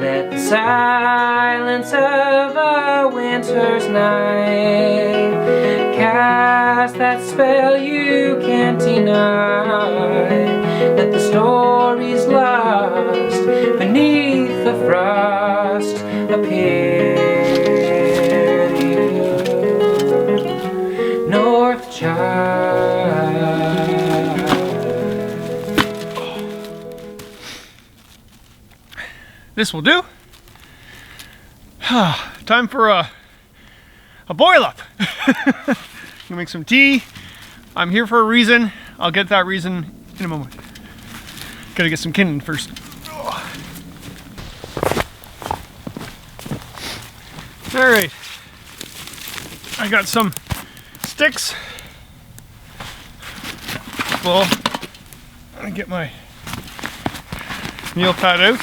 Let the silence of a winter's night cast that spell you can't deny. That the story's lost beneath the frost appear you, North Child. This will do. Time for a boil up. Gonna make some tea. I'm here for a reason. I'll get that reason in a moment. Gotta get some kindling first. All right. I got some sticks. Well, I get my meal pad out.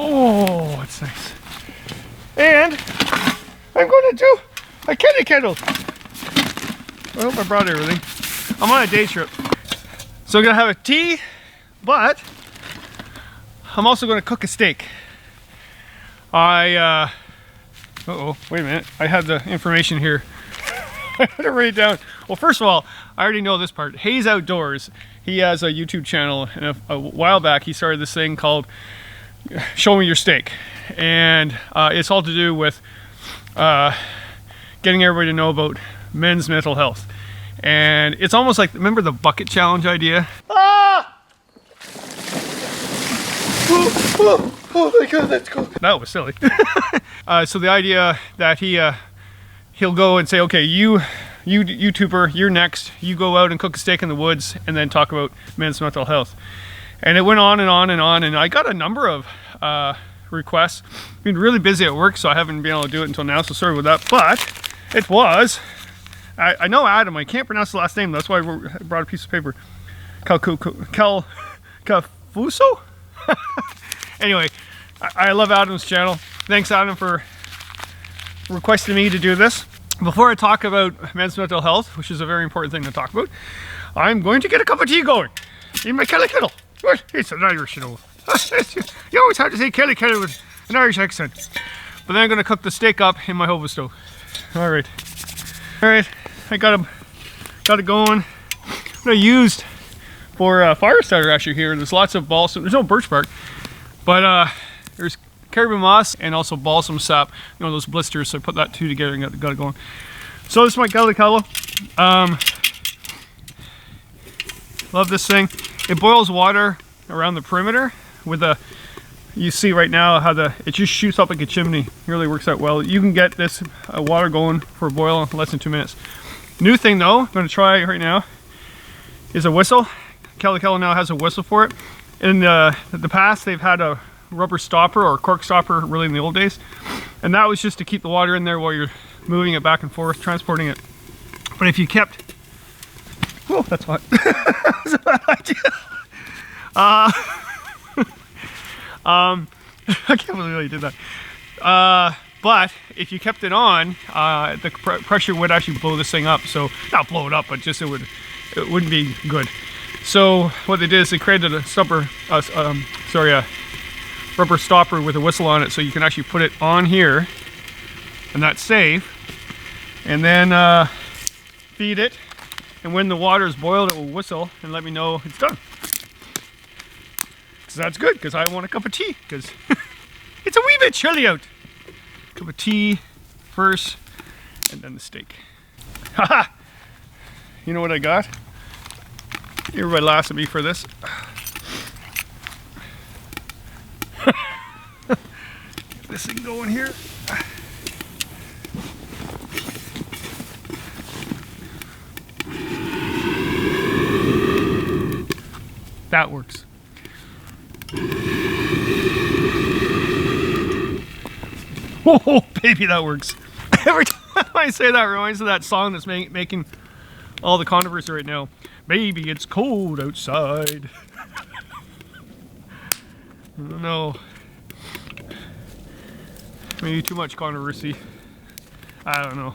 Oh, it's nice. And I'm going to do a kitty kettle. I hope I brought everything. I'm on a day trip. So I'm going to have a tea, but I'm also going to cook a steak. Uh-oh, wait a minute. I have the information here. I had to write it down. Well, first of all, I already know this part. Hayes Outdoors, he has a YouTube channel, and a while back he started this thing called Show Me Your Steak, and it's all to do with getting everybody to know about men's mental health. And it's almost like, remember the bucket challenge idea? Ah! Oh my god, that's cool. That was silly. So the idea that he'll go and say, okay, you YouTuber, you're next. You go out and cook a steak in the woods and then talk about men's mental health. And it went on and on and on, and I got a number of requests. I've been really busy at work, so I haven't been able to do it until now, so sorry about that. But it was, I know Adam, I can't pronounce the last name, that's why I brought a piece of paper. Calfuso? Anyway, I love Adam's channel. Thanks, Adam, for requesting me to do this. Before I talk about men's mental health, which is a very important thing to talk about, I'm going to get a cup of tea going in my Kelly kettle. It's an Irish, you know. You always have to say Kelly kettle with an Irish accent. But then I'm going to cook the steak up in my Hova stove. All right, I got it going. What I used for fire starter actually here, there's lots of balsam. There's no birch bark, but there's caribou moss and also balsam sap. You know, those blisters. So I put that two together and got it going. So this is my Kelly kettle. Love this thing. It boils water around the perimeter with a, you see right now how it just shoots up like a chimney. It really works out well. You can get this water going for a boil in less than 2 minutes. New thing though, I'm going to try right now, is a whistle. Kelly kettle now has a whistle for it. In the past, they've had a rubber stopper or cork stopper, really in the old days. And that was just to keep the water in there while you're moving it back and forth, transporting it. But if you kept, oh, that's hot. That's a bad idea. I can't believe I did that. But if you kept it on, the pressure would actually blow this thing up. So not blow it up, but just it wouldn't be good. So what they did is they created a rubber stopper with a whistle on it, so you can actually put it on here, and that's safe. And then feed it, and when the water is boiled, it will whistle and let me know it's done. So that's good, because I want a cup of tea, because it's a wee bit chilly out. Cup of tea first, and then the steak. Haha! You know what I got? Everybody laughs at me for this. Get this thing going here. That works. Oh, baby, that works. Every time I say that, it reminds me of that song that's making all the controversy right now. Baby, it's cold outside. I don't know. Maybe too much controversy. I don't know.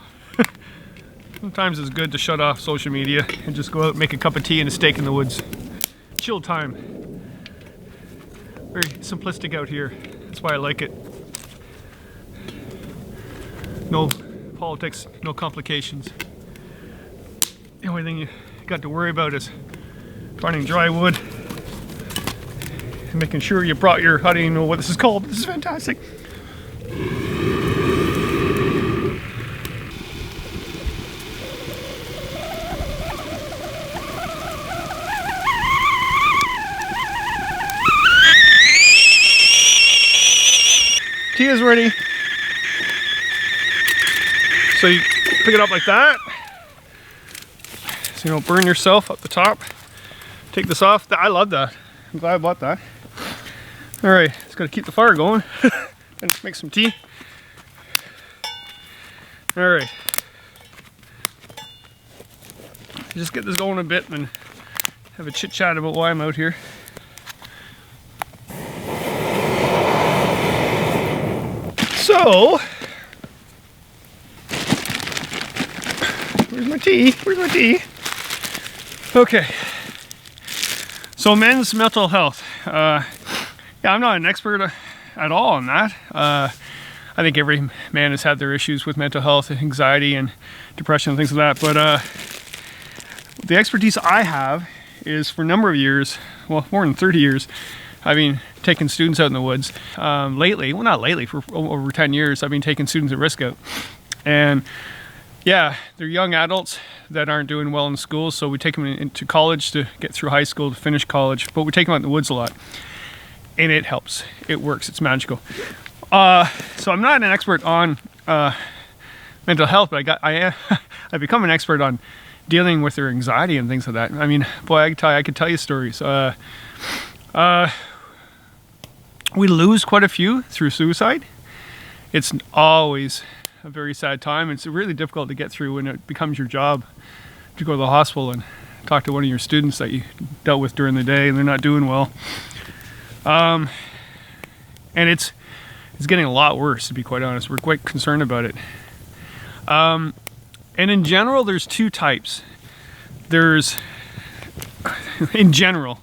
Sometimes it's good to shut off social media and just go out and make a cup of tea and a steak in the woods. Chill time. very simplistic out here. That's why I like it. No politics, no complications. The only thing you got to worry about is finding dry wood and making sure you brought your, I don't even know what this is called, but this is fantastic. Tea is ready. So you pick it up like that, so you don't burn yourself up the top. Take this off. I love that. I'm glad I bought that. All right, just gotta keep the fire going and make some tea. All right, just get this going a bit and have a chit chat about why I'm out here. So, where's my tea? Where's my tea? Okay. So men's mental health. Yeah, I'm not an expert at all on that. I think every man has had their issues with mental health, anxiety, and depression and things like that. But the expertise I have is for a number of years, well, more than 30 years, I've been taking students out in the woods. Lately, well, not lately, for over 10 years, I've been taking students at risk out. And yeah, they're young adults that aren't doing well in school, so we take them into college to get through high school, to finish college, but we take them out in the woods a lot. And it helps. It works. It's magical. So I'm not an expert on mental health, but I've become an expert on dealing with their anxiety and things like that. I mean, boy, I could tell you stories. We lose quite a few through suicide. It's always a very sad time. It's really difficult to get through when it becomes your job to go to the hospital and talk to one of your students that you dealt with during the day and they're not doing well. And it's getting a lot worse, to be quite honest. We're quite concerned about it. And in general, there's two types. There's, in general,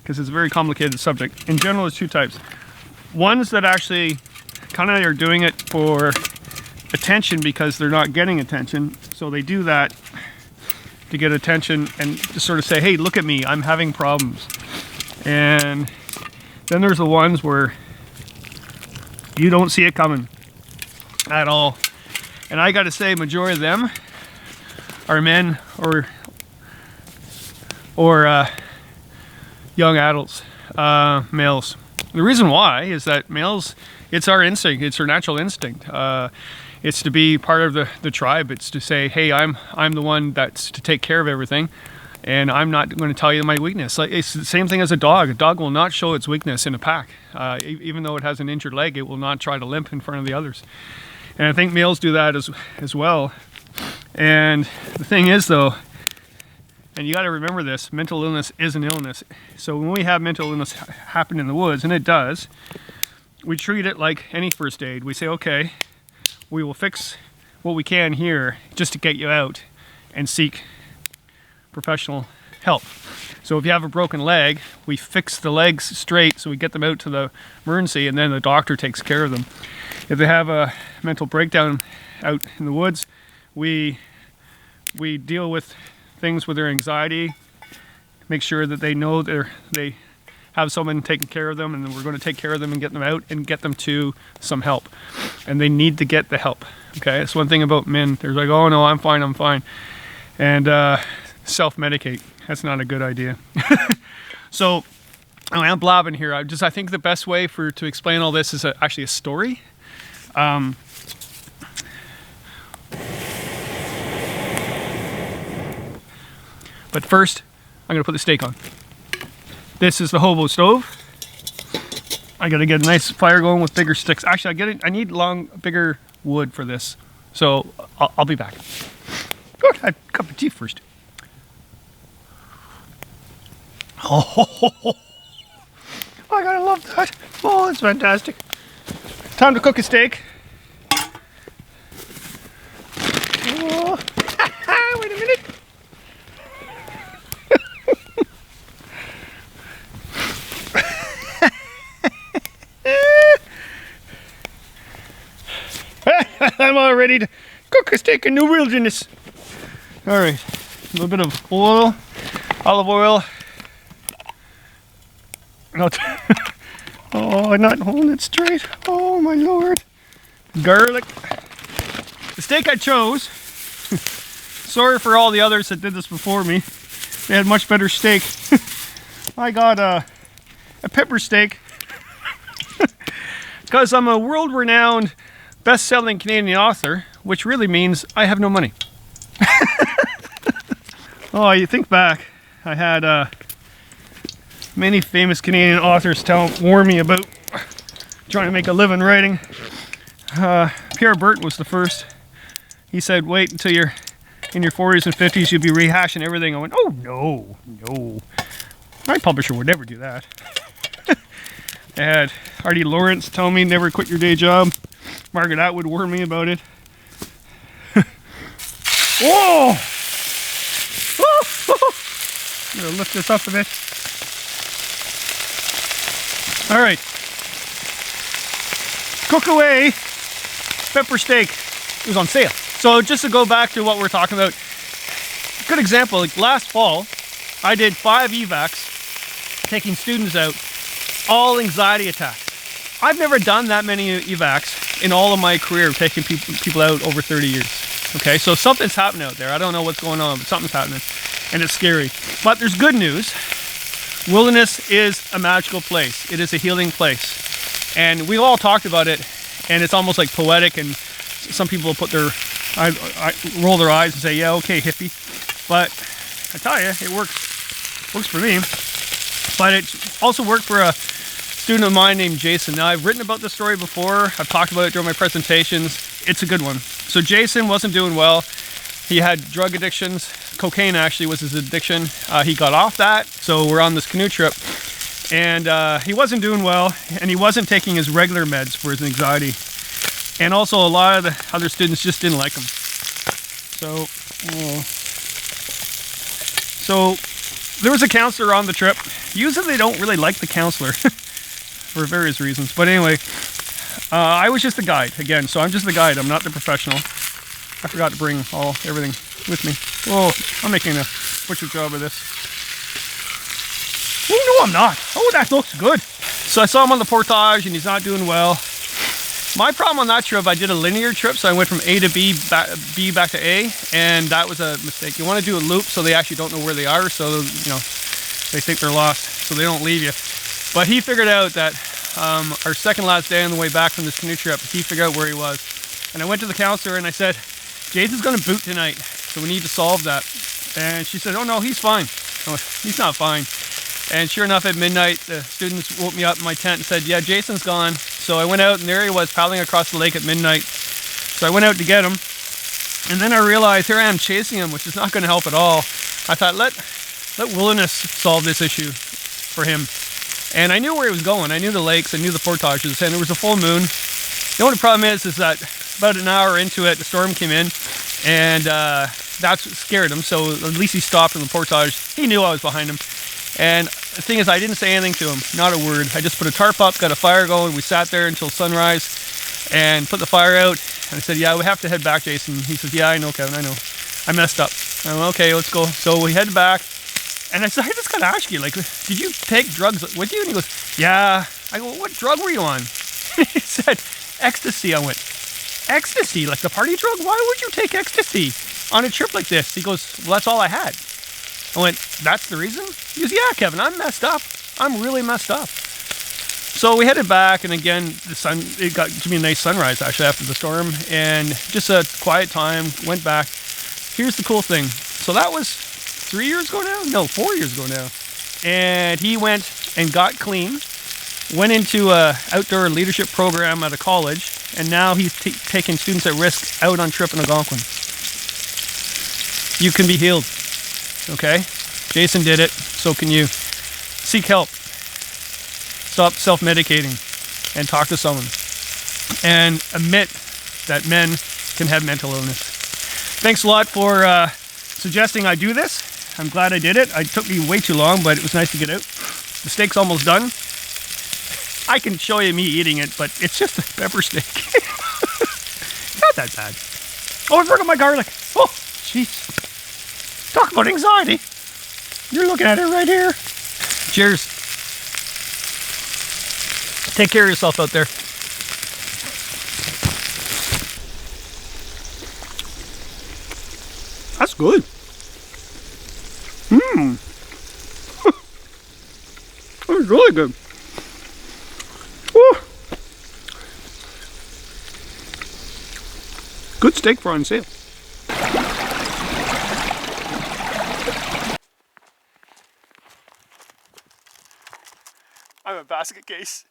because it's a very complicated subject. In general, there's two types. Ones that actually kind of are doing it for attention because they're not getting attention. So they do that to get attention and to sort of say, hey, look at me, I'm having problems. And then there's the ones where you don't see it coming at all. And I got to say, majority of them are men or young adults, males. The reason why is that males, it's our instinct, it's our natural instinct. It's to be part of the tribe. It's to say, hey, I'm the one that's to take care of everything, and I'm not going to tell you my weakness. Like, it's the same thing as a dog. A dog will not show its weakness in a pack. Even though it has an injured leg, it will not try to limp in front of the others. And I think males do that as well. And the thing is, though, and you got to remember this, mental illness is an illness. So when we have mental illness happen in the woods, and it does, we treat it like any first aid. We say, okay, we will fix what we can here just to get you out and seek professional help. So if you have a broken leg, we fix the legs straight so we get them out to the emergency, and then the doctor takes care of them. If they have a mental breakdown out in the woods, we deal with things with their anxiety, make sure that they know they have someone taking care of them, and then we're going to take care of them and get them out and get them to some help. And they need to get the help. Okay, that's one thing about men. They're like, oh no, I'm fine, and self-medicate. That's not a good idea. So anyway, I'm blabbing here. I think the best way to explain all this is actually a story. But first, I'm going to put the steak on. This is the hobo stove. I got to get a nice fire going with bigger sticks. Actually, I need bigger wood for this. So I'll be back. Good, I have a cup of tea first. Oh, I gotta love that. Oh, that's fantastic. Time to cook a steak. Oh. Wait a minute. I'm all ready to cook a steak in the wilderness. All right, a little bit of oil, olive oil. Oh, I'm not holding it straight. Oh my Lord. Garlic. The steak I chose, sorry for all the others that did this before me. They had much better steak. I got a pepper steak because I'm a world-renowned best-selling Canadian author, which really means I have no money. Oh, you think back, I had many famous Canadian authors warn me about trying to make a living writing. Pierre Berton was the first. He said, wait until you're in your 40s and 50s, you'll be rehashing everything. I went, oh no. My publisher would never do that. I had Artie Lawrence tell me never quit your day job. Margaret Atwood warned me about it. Whoa! I'm gonna lift this up a bit. All right. Cook away pepper steak. It was on sale. So just to go back to what we're talking about, good example, like last fall, I did 5 evacs, taking students out, all anxiety attacks. I've never done that many evacs in all of my career, taking people out over 30 years. Okay, so something's happening out there. I don't know what's going on, but something's happening, and it's scary. But there's good news. Wilderness is a magical place. It is a healing place. And we all talked about it, and it's almost like poetic, and some people put their, I roll their eyes and say, yeah, okay, hippie. But I tell you, it works for me. But it also worked for a student of mine named Jason. Now, I've written about this story before. I've talked about it during my presentations. It's a good one. So Jason wasn't doing well. He had drug addictions. Cocaine actually was his addiction. He got off that. So we're on this canoe trip. And he wasn't doing well. And he wasn't taking his regular meds for his anxiety. And also a lot of the other students just didn't like him. So there was a counselor on the trip. Usually they don't really like the counselor for various reasons. But anyway, I was just the guide again. So I'm just the guide. I'm not the professional. I forgot to bring everything with me. Oh, I'm making a butcher job of this. Oh, no, I'm not. Oh, that looks good. So I saw him on the portage and he's not doing well. My problem on that trip, I did a linear trip, so I went from A to B back to A, and that was a mistake. You want to do a loop so they actually don't know where they are, so they think they're lost, so they don't leave you. But he figured out that our second last day on the way back from this canoe trip, he figured out where he was. And I went to the counselor and I said, Jason's going to boot tonight, so we need to solve that. And she said, oh no, he's fine. I went, he's not fine. And sure enough, at midnight, the students woke me up in my tent and said, yeah, Jason's gone. So I went out and there he was paddling across the lake at midnight. So I went out to get him. And then I realized here I am chasing him, which is not going to help at all. I thought, let wilderness solve this issue for him. And I knew where he was going. I knew the lakes, I knew the portages, and there was a full moon. The only problem is that about an hour into it, the storm came in, and that's what scared him. So at least he stopped in the portage. He knew I was behind him. And the thing is, I didn't say anything to him, not a word. I just put a tarp up, got a fire going. We sat there until sunrise and put the fire out. And I said, yeah, we have to head back, Jason. He says, yeah, I know, Kevin, I know. I messed up. I went, okay, let's go. So we headed back. And I said, I just got to ask you, like, did you take drugs with you? And he goes, yeah. I go, what drug were you on? He said, ecstasy. I went, ecstasy? Like the party drug? Why would you take ecstasy on a trip like this? He goes, well, that's all I had. I went, that's the reason? He goes, yeah, Kevin, I'm messed up. I'm really messed up. So we headed back, and again, it got to be a nice sunrise actually after the storm, and just a quiet time, went back. Here's the cool thing. So that was 3 years ago now? No, 4 years ago now. And he went and got clean, went into a outdoor leadership program at a college, and now he's taking students at risk out on trip in Algonquin. You can be healed. Okay? Jason did it, so can you. Seek help. Stop self-medicating and talk to someone. And admit that men can have mental illness. Thanks a lot for suggesting I do this. I'm glad I did it. It took me way too long, but it was nice to get out. The steak's almost done. I can show you me eating it, but it's just a pepper steak. not that bad. Oh, I forgot my garlic. Oh, jeez. Talk about anxiety. You're looking at it right here. Cheers. Take care of yourself out there. That's good. That's really good. Woo. Good steak for on sale. I have a basket case.